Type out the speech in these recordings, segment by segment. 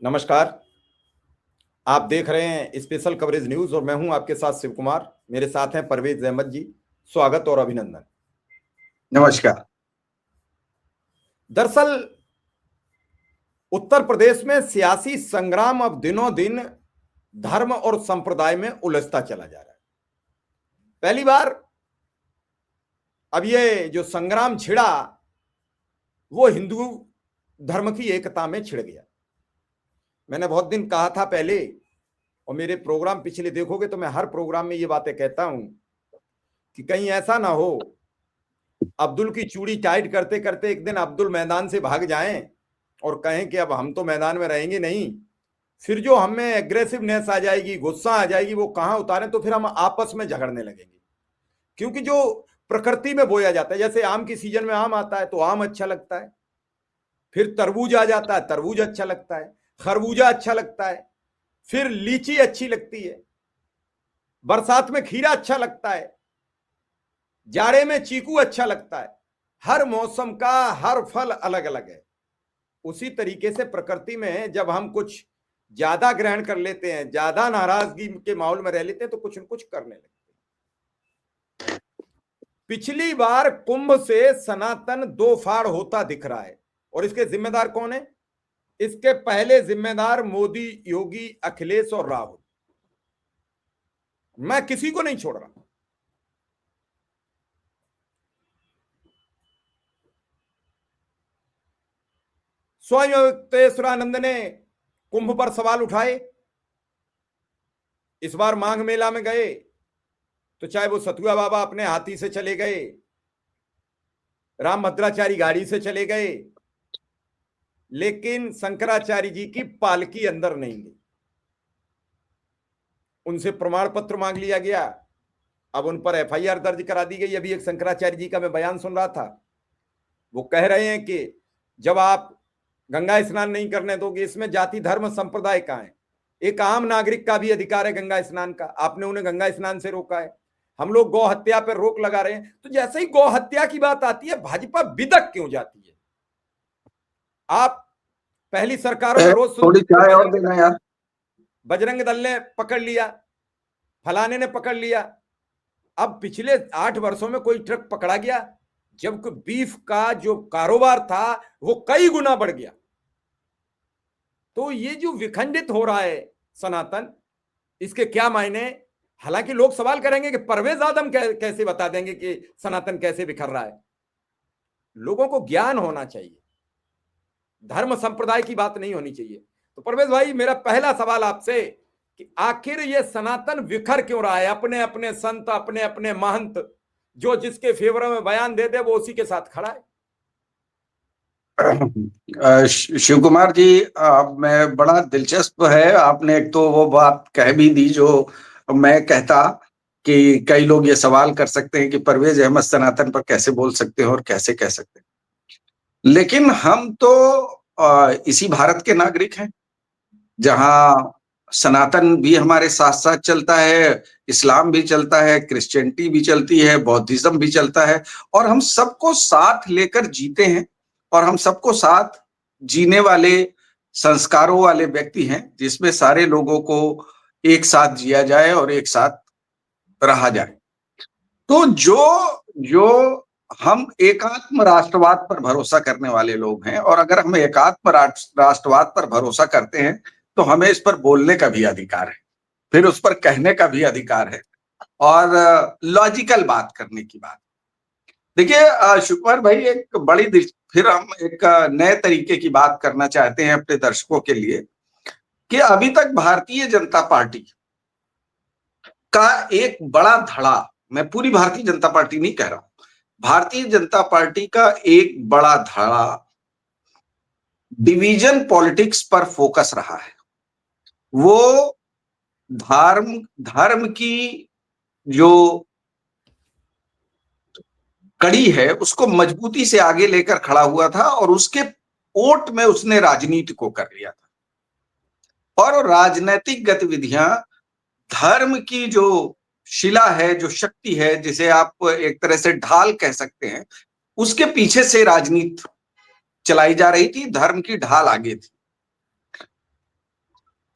नमस्कार। आप देख रहे हैं स्पेशल कवरेज न्यूज और मैं हूं आपके साथ शिव कुमार। मेरे साथ हैं परवेज अहमद जी। स्वागत और अभिनंदन। नमस्कार। दरअसल उत्तर प्रदेश में सियासी संग्राम अब दिनों दिन धर्म और संप्रदाय में उलझता चला जा रहा है। पहली बार अब ये जो संग्राम छिड़ा वो हिंदू धर्म की एकता में छिड़ गया। मैंने बहुत दिन कहा था पहले, और मेरे प्रोग्राम पिछले देखोगे तो मैं हर प्रोग्राम में ये बातें कहता हूं कि कहीं ऐसा ना हो अब्दुल की चूड़ी टाइट करते करते एक दिन अब्दुल मैदान से भाग जाएं और कहें कि अब हम तो मैदान में रहेंगे नहीं। फिर जो हमें एग्रेसिवनेस आ जाएगी, गुस्सा आ जाएगी, वो कहां उतारें, तो फिर हम आपस में झगड़ने लगेंगे। क्योंकि जो प्रकृति में बोया जाता है, जैसे आम की सीजन में आम आता है तो आम अच्छा लगता है, फिर तरबूज आ जाता है, तरबूज अच्छा लगता है, खरबूजा अच्छा लगता है, फिर लीची अच्छी लगती है, बरसात में खीरा अच्छा लगता है, जाड़े में चीकू अच्छा लगता है। हर मौसम का हर फल अलग अलग है। उसी तरीके से प्रकृति में जब हम कुछ ज्यादा ग्रहण कर लेते हैं, ज्यादा नाराजगी के माहौल में रह लेते हैं, तो कुछ न कुछ करने लगते हैं। पिछली बार कुंभ से सनातन दो फाड़ होता दिख रहा है, और इसके जिम्मेदार कौन है? इसके पहले जिम्मेदार मोदी, योगी, अखिलेश और राहुल। मैं किसी को नहीं छोड़ रहा। स्वयं योगेश्वरानंद ने कुंभ पर सवाल उठाए। इस बार माघ मेला में गए तो चाहे वो सतुआ बाबा अपने हाथी से चले गए, राम भद्राचारी गाड़ी से चले गए, लेकिन शंकराचार्य जी की पालकी अंदर नहीं गई। उनसे प्रमाण पत्र मांग लिया गया। अब उन पर एफआईआर दर्ज करा दी गई। अभी एक शंकराचार्य जी का मैं बयान सुन रहा था, वो कह रहे हैं कि जब आप गंगा स्नान नहीं करने दोगे, इसमें जाति धर्म संप्रदाय का है, एक आम नागरिक का भी अधिकार है गंगा स्नान का। आपने उन्हें गंगा स्नान से रोका है। हम लोग गौ हत्या पर रोक लगा रहे हैं, तो जैसे ही गौ हत्या की बात आती है भाजपा बिदक क्यों जाती है? आप पहली सरकारों में रोज थोड़ी सुनते चाय और देना यार। बजरंग दल ने पकड़ लिया, फलाने ने पकड़ लिया। अब पिछले 8 वर्षों में कोई ट्रक पकड़ा गया? जबकि बीफ का जो कारोबार था वो कई गुना बढ़ गया। तो ये जो विखंडित हो रहा है सनातन, इसके क्या मायने? हालांकि लोग सवाल करेंगे कि परवेज आदम कैसे बता देंगे कि सनातन कैसे बिखर रहा है। लोगों को ज्ञान होना चाहिए, धर्म संप्रदाय की बात नहीं होनी चाहिए। तो परवेज भाई, मेरा पहला सवाल आपसे कि आखिर ये सनातन बिखर क्यों रहा है? अपने अपने संत, अपने अपने महंत, जो जिसके फेवर में बयान दे दे वो उसी के साथ खड़ा है। शिव कुमार जी, मैं बड़ा दिलचस्प है, आपने एक तो वो बात कह भी दी जो मैं कहता कि कई लोग ये सवाल कर सकते हैं कि परवेज अहमद सनातन पर कैसे बोल सकते हैं और कैसे कह सकते हैं। लेकिन हम तो इसी भारत के नागरिक हैं, जहां सनातन भी हमारे साथ साथ चलता है, इस्लाम भी चलता है, क्रिश्चियनिटी भी चलती है, बौद्धिज्म भी चलता है, और हम सबको साथ लेकर जीते हैं। और हम सबको साथ जीने वाले संस्कारों वाले व्यक्ति हैं, जिसमें सारे लोगों को एक साथ जिया जाए और एक साथ रहा जाए। तो जो जो हम एकात्म राष्ट्रवाद पर भरोसा करने वाले लोग हैं, और अगर हम एकात्म राष्ट्रवाद पर भरोसा करते हैं तो हमें इस पर बोलने का भी अधिकार है, फिर उस पर कहने का भी अधिकार है, और लॉजिकल बात करने की बात। देखिए शुक्र भाई, एक फिर हम एक नए तरीके की बात करना चाहते हैं अपने दर्शकों के लिए, कि अभी तक भारतीय जनता पार्टी का एक बड़ा धड़ा, मैं पूरी भारतीय जनता पार्टी नहीं कह रहा हूं, भारतीय जनता पार्टी का एक बड़ा धड़ा डिवीजन पॉलिटिक्स पर फोकस रहा है। वो धर्म धर्म की जो कड़ी है उसको मजबूती से आगे लेकर खड़ा हुआ था, और उसके ओट में उसने राजनीति को कर लिया था। और राजनीतिक गतिविधियां धर्म की जो शिला है, जो शक्ति है, जिसे आप एक तरह से ढाल कह सकते हैं, उसके पीछे से राजनीति चलाई जा रही थी, धर्म की ढाल आगे थी।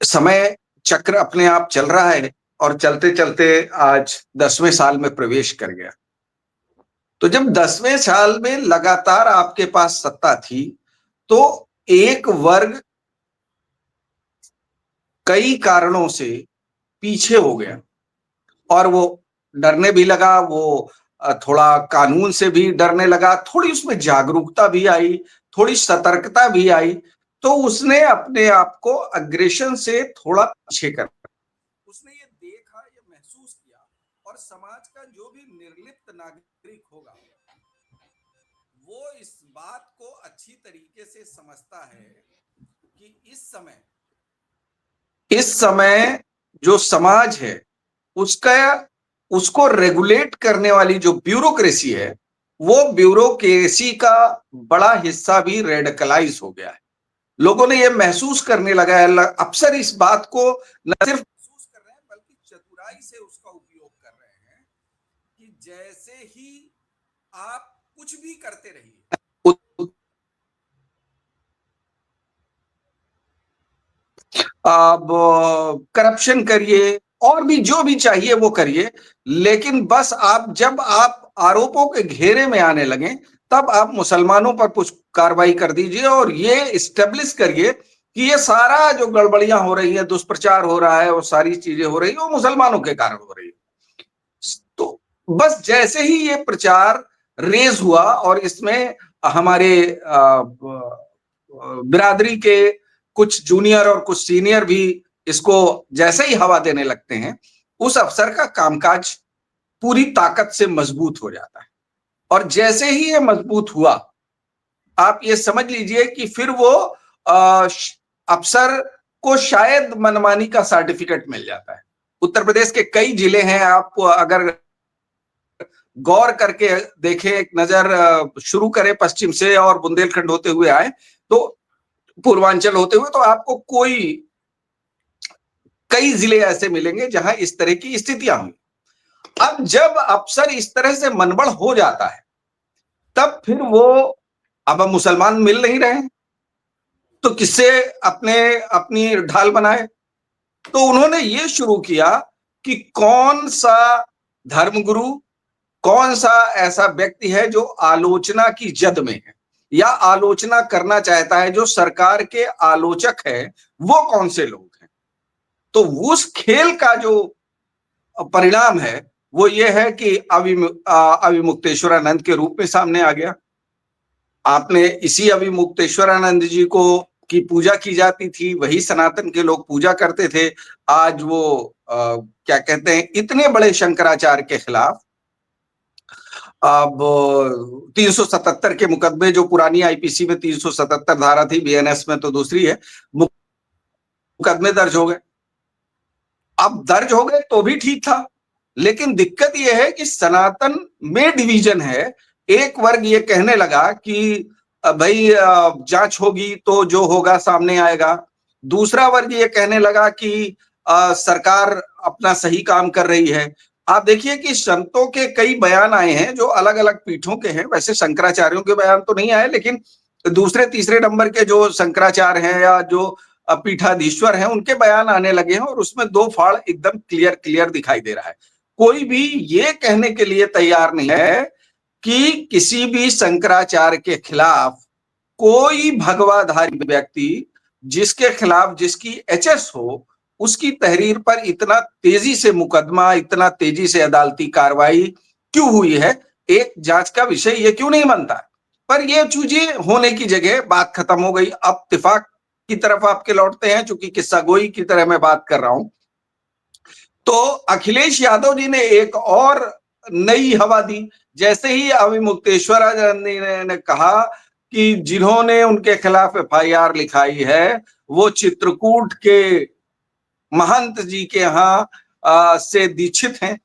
समय चक्र अपने आप चल रहा है और चलते चलते आज 10वें साल में प्रवेश कर गया। तो जब 10वें साल में लगातार आपके पास सत्ता थी, तो एक वर्ग कई कारणों से पीछे हो गया और वो डरने भी लगा, वो थोड़ा कानून से भी डरने लगा, थोड़ी उसमें जागरूकता भी आई, थोड़ी सतर्कता भी आई, तो उसने अपने आप को अग्रेशन से थोड़ा पीछे कर, उसने ये देखा, ये महसूस किया, और समाज का जो भी निर्लिप्त नागरिक होगा वो इस बात को अच्छी तरीके से समझता है कि इस समय जो समाज है उसका उसको रेगुलेट करने वाली जो ब्यूरोक्रेसी है, वो ब्यूरोक्रेसी का बड़ा हिस्सा भी रेडिकलाइज हो गया है। लोगों ने ये महसूस करने लगा है, अफसर इस बात को न सिर्फ महसूस कर रहे हैं बल्कि चतुराई से उसका उपयोग कर रहे हैं कि जैसे ही आप कुछ भी करते रहिए, आप करप्शन करिए और भी जो भी चाहिए वो करिए, लेकिन बस जब आप आरोपों के घेरे में आने लगे तब आप मुसलमानों पर कुछ कार्रवाई कर दीजिए और ये इस्टेब्लिश करिए कि ये सारा जो गड़बड़ियां हो रही है, दुष्प्रचार हो रहा है, वो सारी चीजें हो रही है वो मुसलमानों के कारण हो रही है। तो बस जैसे ही ये प्रचार रेज हुआ और इसमें हमारे बिरादरी के कुछ जूनियर और कुछ सीनियर भी इसको जैसे ही हवा देने लगते हैं, उस अफसर का कामकाज पूरी ताकत से मजबूत हो जाता है। और जैसे ही ये मजबूत हुआ, आप ये समझ लीजिए कि फिर वो अफसर को शायद मनमानी का सर्टिफिकेट मिल जाता है। उत्तर प्रदेश के कई जिले हैं, आप अगर गौर करके देखें, एक नजर शुरू करें पश्चिम से और बुंदेलखंड होते हुए आए तो पूर्वांचल होते हुए, तो आपको कई जिले ऐसे मिलेंगे जहां इस तरह की स्थितियां हुई। अब जब अफसर इस तरह से मनबड़ हो जाता है, तब फिर वो अब मुसलमान मिल नहीं रहे, तो किससे अपनी ढाल बनाए। तो उन्होंने ये शुरू किया कि कौन सा धर्मगुरु, कौन सा ऐसा व्यक्ति है जो आलोचना की जद में है या आलोचना करना चाहता है, जो सरकार के आलोचक है, वो कौन से लोग हैं। तो उस खेल का जो परिणाम है वो ये है कि अविमुक्तेश्वरानंद के रूप में सामने आ गया। आपने इसी अविमुक्तेश्वरानंद जी को की पूजा की जाती थी, वही सनातन के लोग पूजा करते थे। आज वो क्या कहते हैं, इतने बड़े शंकराचार्य के खिलाफ अब 377 के मुकदमे, जो पुरानी आईपीसी में 377 धारा थी, बीएनएस में तो दूसरी है, मुकदमे दर्ज हो गए। अब दर्ज हो गए तो भी ठीक था, लेकिन दिक्कत यह है कि सनातन में डिवीजन है। एक वर्ग ये कहने लगा कि भाई जांच होगी तो जो होगा सामने आएगा। दूसरा वर्ग ये कहने लगा कि सरकार अपना सही काम कर रही है। आप देखिए कि संतों के कई बयान आए हैं जो अलग अलग पीठों के हैं। वैसे शंकराचार्यों के बयान तो नहीं आए, लेकिन दूसरे तीसरे नंबर के जो शंकराचार्य हैं या जो पीठाधीश्वर हैं, उनके बयान आने लगे हैं और उसमें दो फाड़ एकदम क्लियर दिखाई दे रहा है। कोई भी ये कहने के लिए तैयार नहीं है कि किसी भी शंकराचार्य के खिलाफ कोई भगवाधारी व्यक्ति जिसके खिलाफ जिसकी एचएस हो, उसकी तहरीर पर इतना तेजी से मुकदमा, इतना तेजी से अदालती कार्रवाई क्यों हुई है, एक जांच का विषय ये क्यों नहीं बनता है। पर ये चीजें होने की जगह बात खत्म हो गई। अब इत्तेफाक की तरफ आपके लौटते हैं, चूंकि किस्सा गोई की तरह मैं बात कर रहा हूं। तो अखिलेश यादव जी ने एक और नई हवा दी। जैसे ही अविमुक्तेश्वरानंद ने कहा कि जिन्होंने उनके खिलाफ एफआईआर लिखाई है वो चित्रकूट के महंत जी के यहाँ से दीक्षित हैं।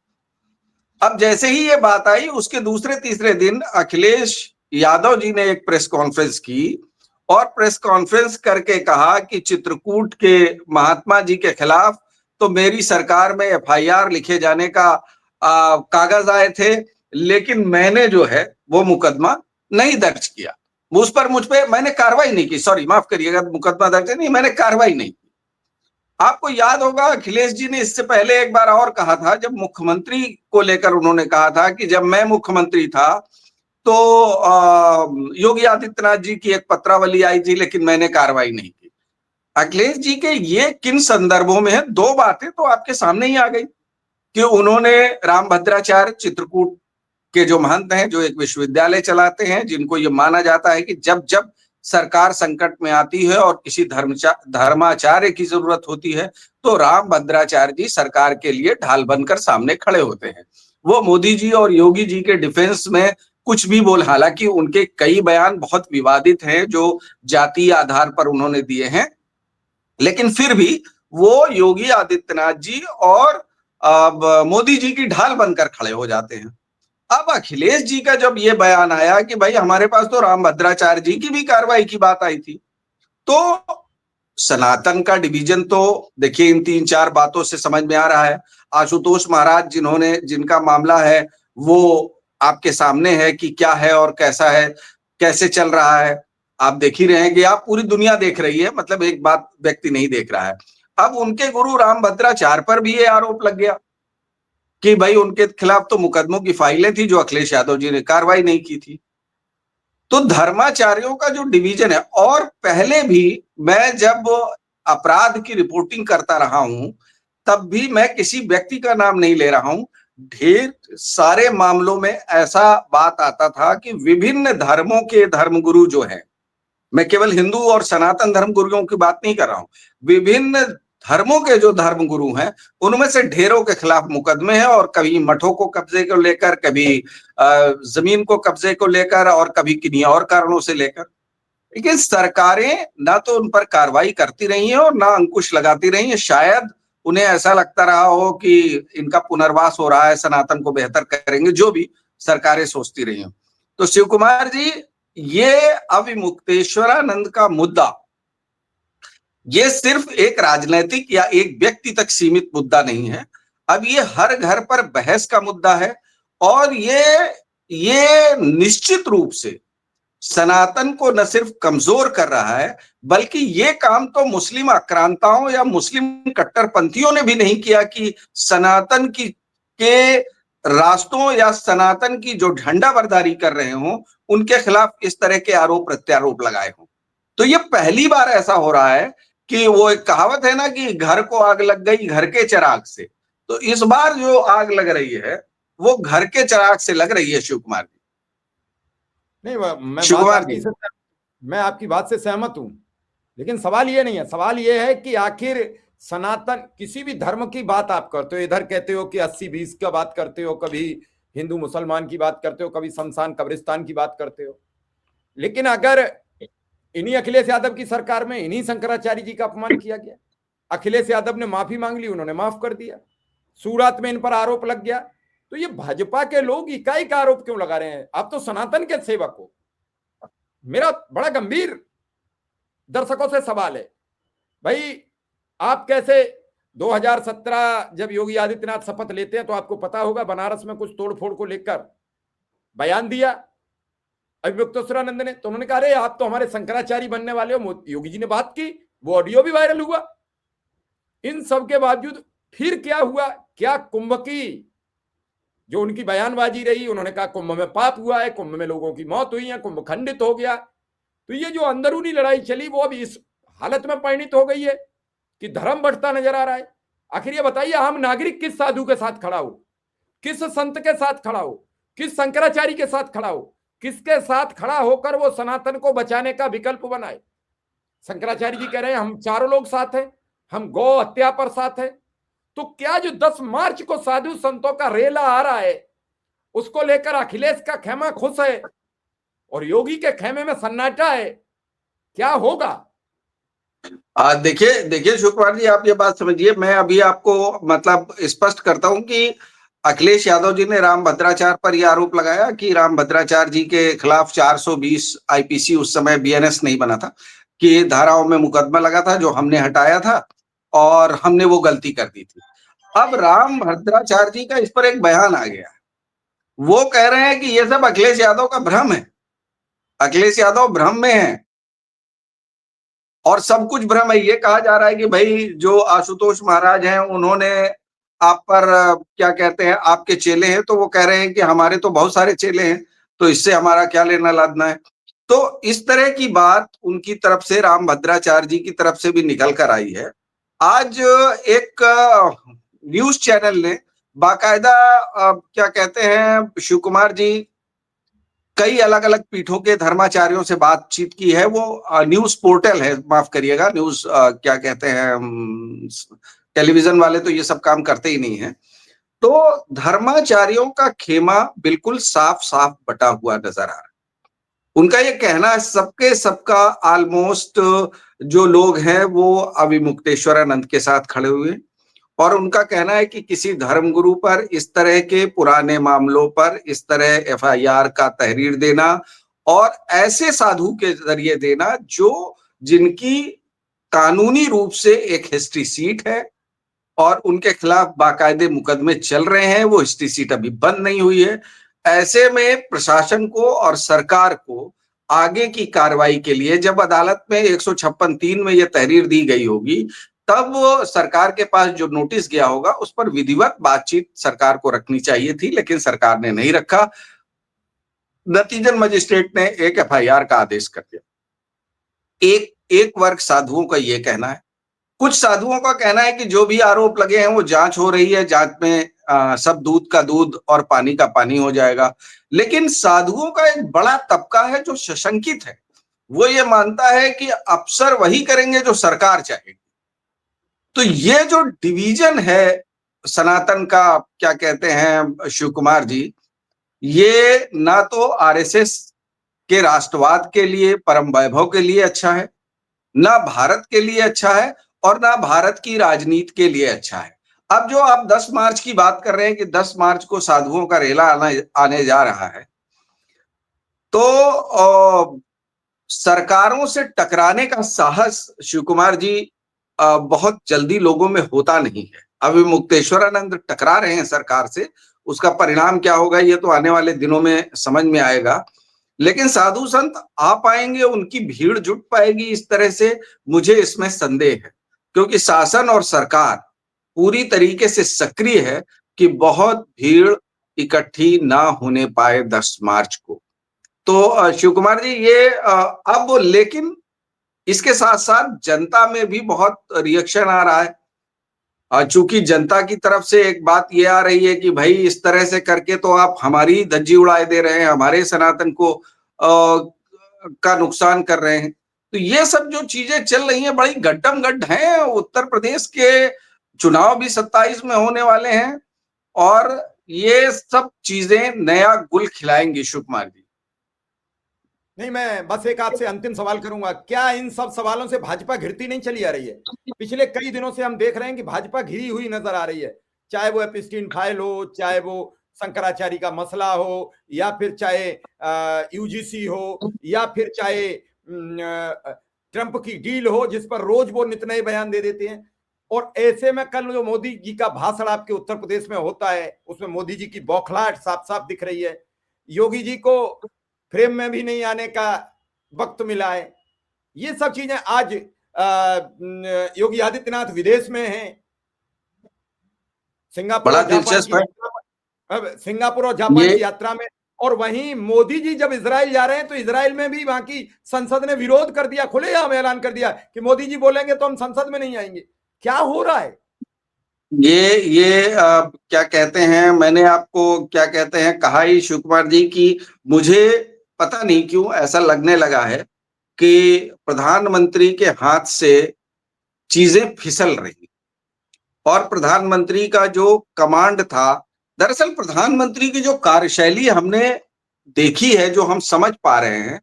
अब जैसे ही ये बात आई, उसके दूसरे तीसरे दिन अखिलेश यादव जी ने एक प्रेस कॉन्फ्रेंस की और प्रेस कॉन्फ्रेंस करके कहा कि चित्रकूट के महात्मा जी के खिलाफ तो मेरी सरकार में एफआईआर लिखे जाने का कागज आए थे, लेकिन मैंने जो है वो मुकदमा नहीं दर्ज किया। मुझ पे मैंने कार्रवाई नहीं की, सॉरी माफ करिएगा, मुकदमा दर्ज नहीं, मैंने कार्रवाई नहीं की। आपको याद होगा अखिलेश जी ने इससे पहले एक बार और कहा था, जब मुख्यमंत्री को लेकर उन्होंने कहा था कि जब मैं मुख्यमंत्री था तो योगी आदित्यनाथ जी की एक पत्रावली आई थी लेकिन मैंने कार्रवाई नहीं की। अखिलेश जी के ये किन संदर्भों में है? दो बातें तो आपके सामने ही आ गई कि उन्होंने रामभद्राचार्य चित्रकूट के जो महंत हैं, जो एक विश्वविद्यालय चलाते हैं, जिनको ये माना जाता है कि जब जब सरकार संकट में आती है और किसी धर्माचार्य की जरूरत होती है तो रामभद्राचार्य जी सरकार के लिए ढाल बनकर सामने खड़े होते हैं। वो मोदी जी और योगी जी के डिफेंस में कुछ भी बोल, हालांकि उनके कई बयान बहुत विवादित हैं जो जातीय आधार पर उन्होंने दिए हैं, लेकिन फिर भी वो योगी आदित्यनाथ जी और मोदी जी की ढाल बनकर खड़े हो जाते हैं। अब अखिलेश जी का जब ये बयान आया कि भाई हमारे पास तो रामभद्राचार्य जी की भी कार्रवाई की बात आई थी, तो सनातन का डिवीजन तो देखिए इन 3-4 बातों से समझ में आ रहा है। आशुतोष महाराज जिनका मामला है वो आपके सामने है कि क्या है और कैसा है, कैसे चल रहा है। आप देख ही रहे हैं कि आप पूरी दुनिया देख रही है, मतलब एक बात व्यक्ति नहीं देख रहा है। अब उनके गुरु रामभद्राचार्य पर भी ये आरोप लग गया कि भाई उनके खिलाफ तो मुकदमों की फाइलें थी जो अखिलेश यादव जी ने कार्रवाई नहीं की थी। तो धर्माचार्यों का जो डिवीजन है, और पहले भी मैं जब अपराध की रिपोर्टिंग करता रहा हूं तब भी मैं किसी व्यक्ति का नाम नहीं ले रहा हूं, ढेर सारे मामलों में ऐसा बात आता था कि विभिन्न धर्मों के धर्मगुरु जो हैं, मैं केवल हिंदू और सनातन धर्म गुरुओं की बात नहीं कर रहा हूं, विभिन्न धर्मों के जो धर्म गुरु हैं उनमें से ढेरों के खिलाफ मुकदमे हैं, और कभी मठों को कब्जे को लेकर, कभी जमीन को कब्जे को लेकर, और कभी किन्हीं और कारणों से लेकर। लेकिन सरकारें ना तो उन पर कार्रवाई करती रही हैं और ना अंकुश लगाती रही हैं। शायद उन्हें ऐसा लगता रहा हो कि इनका पुनर्वास हो रहा है, सनातन को बेहतर करेंगे, जो भी सरकारें सोचती रही हैं। तो शिव कुमार जी, ये अविमुक्तेश्वरानंद का मुद्दा ये सिर्फ एक राजनीतिक या एक व्यक्ति तक सीमित मुद्दा नहीं है। अब ये हर घर पर बहस का मुद्दा है, और ये निश्चित रूप से सनातन को न सिर्फ कमजोर कर रहा है, बल्कि ये काम तो मुस्लिम आक्रांताओं या मुस्लिम कट्टरपंथियों ने भी नहीं किया कि सनातन की के रास्तों या सनातन की जो झंडा बरदारी कर रहे हों उनके खिलाफ इस तरह के आरोप प्रत्यारोप लगाए हों। तो ये पहली बार ऐसा हो रहा है कि वो एक कहावत है ना कि घर को आग लग गई घर के चिराग से, तो इस बार जो आग लग रही है वो घर के चिराग से लग रही है। शिव कुमार जी, नहीं, मैं आपकी बात से सहमत हूं, लेकिन सवाल ये नहीं है। सवाल ये है कि आखिर सनातन, किसी भी धर्म की बात आप करते हो, इधर कहते हो कि 80-20 का बात करते हो, कभी हिंदू मुसलमान की बात करते हो, कभी शमशान कब्रिस्तान की बात करते हो, लेकिन अगर इन्हीं अखिलेश यादव की सरकार में इन्हीं शंकराचार्य जी का अपमान किया गया, अखिलेश यादव ने माफी मांग ली, उन्होंने माफ कर दिया, सूरत में इन पर आरोप लग गया, तो ये भाजपा के लोग इकाई का आरोप क्यों लगा रहे हैं? आप तो सनातन के सेवक हो। मेरा बड़ा गंभीर दर्शकों से सवाल है, भाई आप कैसे 2017 जब योगी आदित्यनाथ शपथ लेते हैं तो आपको पता होगा बनारस में कुछ तोड़फोड़ को लेकर बयान दिया अविमुक्तेश्वरानंद ने, तो उन्होंने कहा अरे आप तो हमारे शंकराचार्य बनने वाले हो। योगी जी ने बात की, वो ऑडियो भी वायरल हुआ। इन सब के बावजूद फिर क्या हुआ? क्या कुंभ की जो उनकी बयानबाजी रही, उन्होंने कहा कुंभ में पाप हुआ है, कुंभ में लोगों की मौत हुई है, कुंभ खंडित हो गया। तो ये जो अंदरूनी लड़ाई चली वो अब इस हालत में परिणित हो गई है कि धर्म बढ़ता नजर आ रहा है। आखिर ये बताइए, हम नागरिक किस साधु के साथ खड़ा हो, किस संत के साथ खड़ा हो, किस शंकराचार्य के साथ खड़ा हो, किसके साथ खड़ा होकर वो सनातन को बचाने का विकल्प बनाए? शंकराचार्य जी कह रहे हैं हम चारों लोग साथ हैं, हम गौ हत्या पर साथ हैं। तो क्या जो 10 मार्च को साधु संतों का रेला आ रहा है उसको लेकर अखिलेश का खेमा खुश है और योगी के खेमे में सन्नाटा है? क्या होगा? देखिए शिव कुमार जी, आप ये बात समझिए, मैं अभी आपको मतलब स्पष्ट करता हूं कि अखिलेश यादव जी ने रामभद्राचार्य पर यह आरोप लगाया कि रामभद्राचार्य जी के खिलाफ 420 आईपीसी, उस समय बीएनएस नहीं बना था, कि धाराओं में मुकदमा लगा था जो हमने हटाया था और हमने वो गलती कर दी थी। अब रामभद्राचार्य जी का इस पर एक बयान आ गया, वो कह रहे हैं कि ये सब अखिलेश यादव का भ्रम है, अखिलेश यादव भ्रम में है। और सब कुछ भ्रम है। ये कहा जा रहा है कि भाई जो आशुतोष महाराज हैं उन्होंने आप पर क्या कहते हैं, आपके चेले हैं, तो वो कह रहे हैं कि हमारे तो बहुत सारे चेले हैं, तो इससे हमारा क्या लेना लादना है। तो इस तरह की बात उनकी तरफ से, रामभद्राचार्य जी की तरफ से भी निकल कर आई है। आज एक न्यूज चैनल ने बाकायदा क्या कहते हैं, शिव कुमार जी कई अलग अलग पीठों के धर्माचार्यों से बातचीत की है। वो न्यूज पोर्टल है, माफ करिएगा, न्यूज क्या कहते हैं, टेलीविजन वाले तो ये सब काम करते ही नहीं है। तो धर्माचार्यों का खेमा बिल्कुल साफ साफ बटा हुआ नजर आ रहा है। उनका ये कहना है सबके सबका ऑलमोस्ट जो लोग हैं वो अविमुक्तेश्वरानंद के साथ खड़े हुए, और उनका कहना है कि किसी धर्मगुरु पर इस तरह के पुराने मामलों पर इस तरह एफआईआर का तहरीर देना और ऐसे साधु के जरिए देना जो जिनकी कानूनी रूप से एक हिस्ट्री सीट है और उनके खिलाफ बाकायदे मुकदमे चल रहे हैं, वो हिस्ट्री सीट अभी बंद नहीं हुई है। ऐसे में प्रशासन को और सरकार को आगे की कार्रवाई के लिए जब अदालत में 156(3) में यह तहरीर दी गई होगी, तब वो सरकार के पास जो नोटिस गया होगा उस पर विधिवत बातचीत सरकार को रखनी चाहिए थी, लेकिन सरकार ने नहीं रखा। नतीजन मजिस्ट्रेट ने एक एफआईआर का आदेश कर दिया। एक वर्ग साधुओं का यह कहना है, कुछ साधुओं का कहना है कि जो भी आरोप लगे हैं वो जांच हो रही है, जांच में सब दूध का दूध और पानी का पानी हो जाएगा। लेकिन साधुओं का एक बड़ा तबका है जो सशंकित है, वो ये मानता है कि अफसर वही करेंगे जो सरकार चाहेगी। तो ये जो डिवीजन है सनातन का, क्या कहते हैं शिव कुमार जी, ये ना तो आरएसएस के राष्ट्रवाद के लिए, परम वैभव के लिए अच्छा है, ना भारत के लिए अच्छा है, और ना भारत की राजनीति के लिए अच्छा है। अब जो आप 10 मार्च की बात कर रहे हैं कि 10 मार्च को साधुओं का रेला आने जा रहा है, तो सरकारों से टकराने का साहस शिव कुमार जी बहुत जल्दी लोगों में होता नहीं है। अभी मुक्तेश्वरानंद टकरा रहे हैं सरकार से, उसका परिणाम क्या होगा ये तो आने वाले दिनों में समझ में आएगा। लेकिन साधु संत आ पाएंगे, उनकी भीड़ जुट पाएगी इस तरह से, मुझे इसमें संदेह है, क्योंकि शासन और सरकार पूरी तरीके से सक्रिय है कि बहुत भीड़ इकट्ठी ना होने पाए 10 मार्च को। तो शिव कुमार जी ये अब, लेकिन इसके साथ साथ जनता में भी बहुत रिएक्शन आ रहा है। चूंकि जनता की तरफ से एक बात ये आ रही है कि भाई इस तरह से करके तो आप हमारी धज्जी उड़ाए दे रहे हैं, हमारे सनातन को का नुकसान कर रहे हैं। तो ये सब जो चीजें चल रही हैं बड़ी गड्ढम गड्ढ हैं। उत्तर प्रदेश के चुनाव भी 27 में होने वाले हैं और ये सब चीजें नया गुल खिलाएंगी। शिव कुमार जी, नहीं, मैं बस एक आपसे अंतिम सवाल करूंगा, क्या इन सब सवालों से भाजपा घिरती नहीं चली आ रही है? पिछले कई दिनों से हम देख रहे हैं कि भाजपा घिरी हुई नजर आ रही है, चाहे वो एपिस्टीन फाइल हो, चाहे वो शंकराचार्य का मसला हो, या फिर चाहे यूजीसी हो, या फिर चाहे ट्रंप की डील हो, जिस पर रोज वो नित नए बयान दे देते हैं। और ऐसे में कल जो मोदी जी का भाषण आपके उत्तर प्रदेश में होता है, उसमें मोदी जी की बौखलाहट साफ साफ दिख रही है। योगी जी को फ्रेम में भी नहीं आने का वक्त मिला है। ये सब चीजें आज योगी आदित्यनाथ विदेश में हैं, सिंगापुर और जापान की यात्रा में, और वहीं मोदी जी जब इजराइल जा रहे हैं तो इजराइल में भी वहां की संसद ने विरोध कर दिया, खुलेआम ऐलान कर दिया कि मोदी जी बोलेंगे तो हम संसद में नहीं आएंगे। क्या हो रहा है? ये क्या कहते हैं, मैंने आपको क्या कहते हैं कहा ही शिव कुमार जी की, मुझे पता नहीं क्यों ऐसा लगने लगा है कि प्रधानमंत्री के हाथ से चीजें फिसल रही, और प्रधानमंत्री का जो कमांड था, दरअसल प्रधानमंत्री की जो कार्यशैली हमने देखी है, जो हम समझ पा रहे हैं,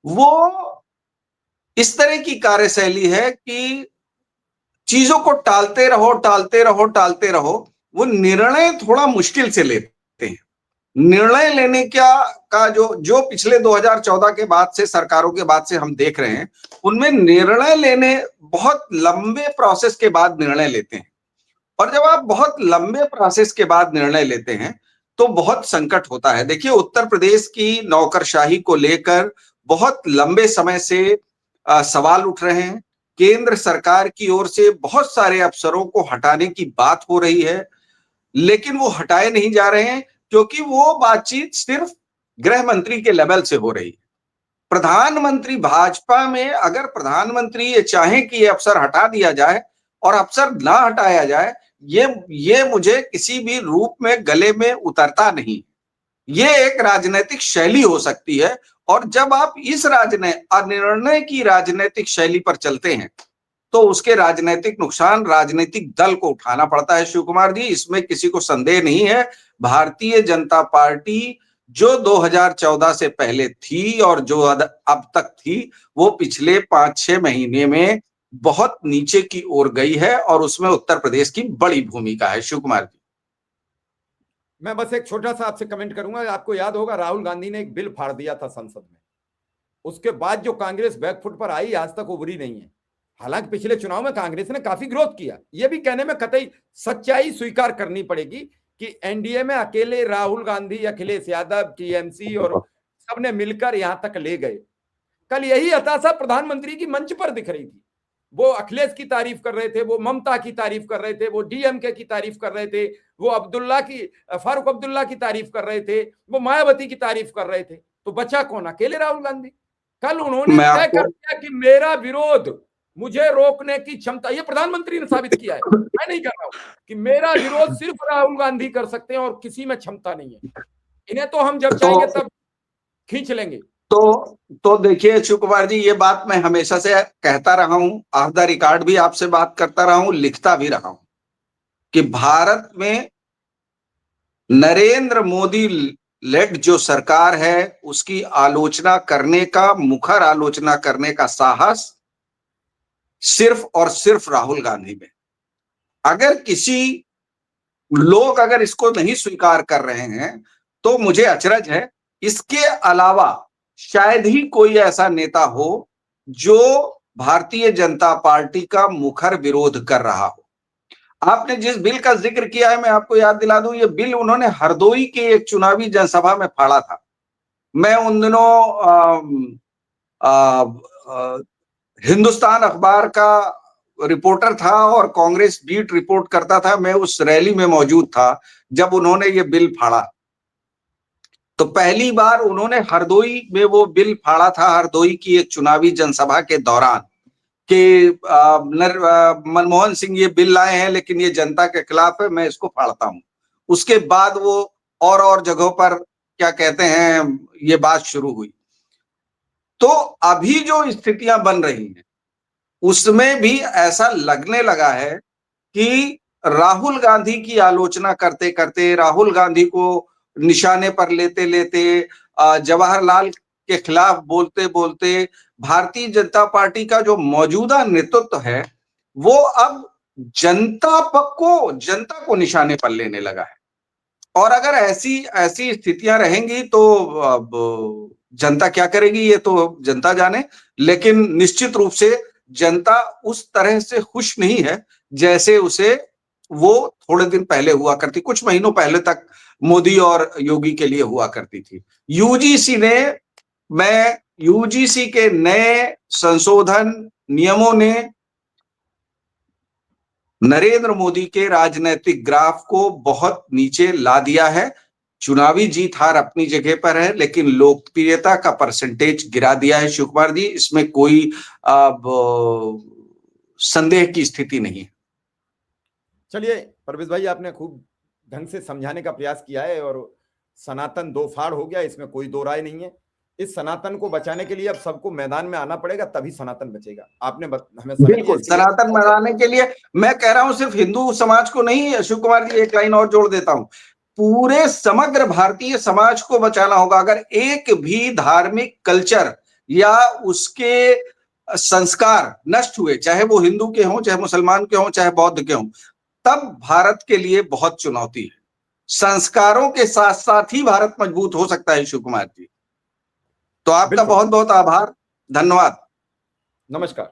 वो इस तरह की कार्यशैली है कि चीजों को टालते रहो टालते रहो टालते रहो। वो निर्णय थोड़ा मुश्किल से लेते हैं। निर्णय लेने का जो पिछले 2014 के बाद से, सरकारों के बाद से हम देख रहे हैं, उनमें निर्णय लेने बहुत लंबे प्रोसेस के बाद निर्णय लेते हैं। और जब आप बहुत लंबे प्रोसेस के बाद निर्णय लेते हैं तो बहुत संकट होता है। देखिए, उत्तर प्रदेश की नौकरशाही को लेकर बहुत लंबे समय से सवाल उठ रहे हैं केंद्र सरकार की ओर से बहुत सारे अफसरों को हटाने की बात हो रही है, लेकिन वो हटाए नहीं जा रहे हैं क्योंकि वो बातचीत सिर्फ गृह मंत्री के लेवल से हो रही है। प्रधानमंत्री भाजपा में अगर प्रधानमंत्री ये चाहें कि ये अफसर हटा दिया जाए और अफसर ना हटाया जाए, ये मुझे किसी भी रूप में गले में उतरता नहीं। ये एक राजनीतिक शैली हो सकती है, और जब आप इस अनिर्णय की राजनीतिक शैली पर चलते हैं तो उसके राजनीतिक नुकसान राजनीतिक दल को उठाना पड़ता है। शिव कुमार जी, इसमें किसी को संदेह नहीं है। भारतीय जनता पार्टी जो 2014 से पहले थी और जो अब तक थी, वो पिछले 5-6 महीने में बहुत नीचे की ओर गई है, और उसमें उत्तर प्रदेश की बड़ी भूमिका है। शिव कुमार जी, मैं बस एक छोटा सा आपसे कमेंट करूंगा। आपको याद होगा राहुल गांधी ने एक बिल फाड़ दिया था संसद में, उसके बाद जो कांग्रेस बैकफुट पर आई आज तक उभरी नहीं है। हालांकि पिछले चुनाव में कांग्रेस ने काफी ग्रोथ किया, यह भी कहने में कतई सच्चाई स्वीकार करनी पड़ेगी कि एनडीए में अकेले राहुल गांधी, अखिलेश यादव, टीएमसी और सबने मिलकर यहां तक ले गए। कल यही हताशा प्रधानमंत्री की मंच पर दिख रही थी। वो अखिलेश की तारीफ कर रहे थे, वो ममता की तारीफ कर रहे थे, वो डीएमके की तारीफ कर रहे थे, वो फारूक अब्दुल्ला की तारीफ कर रहे थे, वो मायावती की तारीफ कर रहे थे। तो बचा कौन? अकेले राहुल गांधी। कल उन्होंने तय कर दिया कि मेरा विरोध, मुझे रोकने की क्षमता, ये प्रधानमंत्री ने साबित किया है, मैं नहीं कर रहा हूं, कि मेरा विरोध सिर्फ राहुल गांधी कर सकते हैं और किसी में क्षमता नहीं है। इन्हें तो हम जब चाहेंगे तब खींच लेंगे। तो देखिए शिव कुमार जी, ये बात मैं हमेशा से कहता रहा हूं, ऑफ द रिकॉर्ड भी आपसे बात करता रहा हूं, लिखता भी रहा हूं कि भारत में नरेंद्र मोदी लेड जो सरकार है उसकी आलोचना करने का, मुखर आलोचना करने का साहस सिर्फ और सिर्फ राहुल गांधी में। अगर किसी लोग अगर इसको नहीं स्वीकार कर रहे हैं तो मुझे अचरज है। इसके अलावा शायद ही कोई ऐसा नेता हो जो भारतीय जनता पार्टी का मुखर विरोध कर रहा हो। आपने जिस बिल का जिक्र किया है, मैं आपको याद दिला दूं, ये बिल उन्होंने हरदोई के एक चुनावी जनसभा में फाड़ा था। मैं उन दिनों हिंदुस्तान अखबार का रिपोर्टर था और कांग्रेस बीट रिपोर्ट करता था। मैं उस रैली में मौजूद था जब उन्होंने ये बिल फाड़ा। तो पहली बार उन्होंने हरदोई में वो बिल फाड़ा था, हरदोई की एक चुनावी जनसभा के दौरान, कि मनमोहन सिंह ये बिल लाए हैं लेकिन ये जनता के खिलाफ है, मैं इसको फाड़ता हूं। उसके बाद वो और जगहों पर क्या कहते हैं, ये बात शुरू हुई। तो अभी जो स्थितियां बन रही हैं उसमें भी ऐसा लगने लगा है कि राहुल गांधी की आलोचना करते करते, राहुल गांधी को निशाने पर लेते लेते, जवाहरलाल के खिलाफ बोलते बोलते, भारतीय जनता पार्टी का जो मौजूदा नेतृत्व है वो अब जनता को निशाने पर लेने लगा है। और अगर ऐसी स्थितियां रहेंगी तो अब जनता क्या करेगी ये तो जनता जाने। लेकिन निश्चित रूप से जनता उस तरह से खुश नहीं है जैसे उसे वो थोड़े दिन पहले हुआ करती, कुछ महीनों पहले तक मोदी और योगी के लिए हुआ करती थी। यूजीसी के नए संशोधन नियमों ने नरेंद्र मोदी के राजनीतिक ग्राफ को बहुत नीचे ला दिया है। चुनावी जीत हार अपनी जगह पर है, लेकिन लोकप्रियता का परसेंटेज गिरा दिया है। शिव कुमार जी, इसमें कोई संदेह की स्थिति नहीं है। चलिए परवेश भाई, आपने खूब ढंग से समझाने का प्रयास किया है, और सनातन दो फाड़ हो गया, इसमें कोई दो राय नहीं है। इस सनातन को बचाने के लिए अब सबको मैदान में आना पड़ेगा, तभी सनातन बचेगा। आपने हमें बिल्कुल सनातन बनाने के लिए मैं कह रहा हूं, सिर्फ हिंदू समाज को नहीं। शिव कुमार जी, एक लाइन और जोड़ देता हूं, पूरे समग्र भारतीय समाज को बचाना होगा। अगर एक भी धार्मिक कल्चर या उसके संस्कार नष्ट हुए, चाहे वो हिंदू के हों, चाहे मुसलमान के हों, चाहे बौद्ध के हों, तब भारत के लिए बहुत चुनौती है। संस्कारों के साथ साथ ही भारत मजबूत हो सकता है। शिव कुमार जी, तो आपका बहुत बहुत आभार, धन्यवाद, नमस्कार।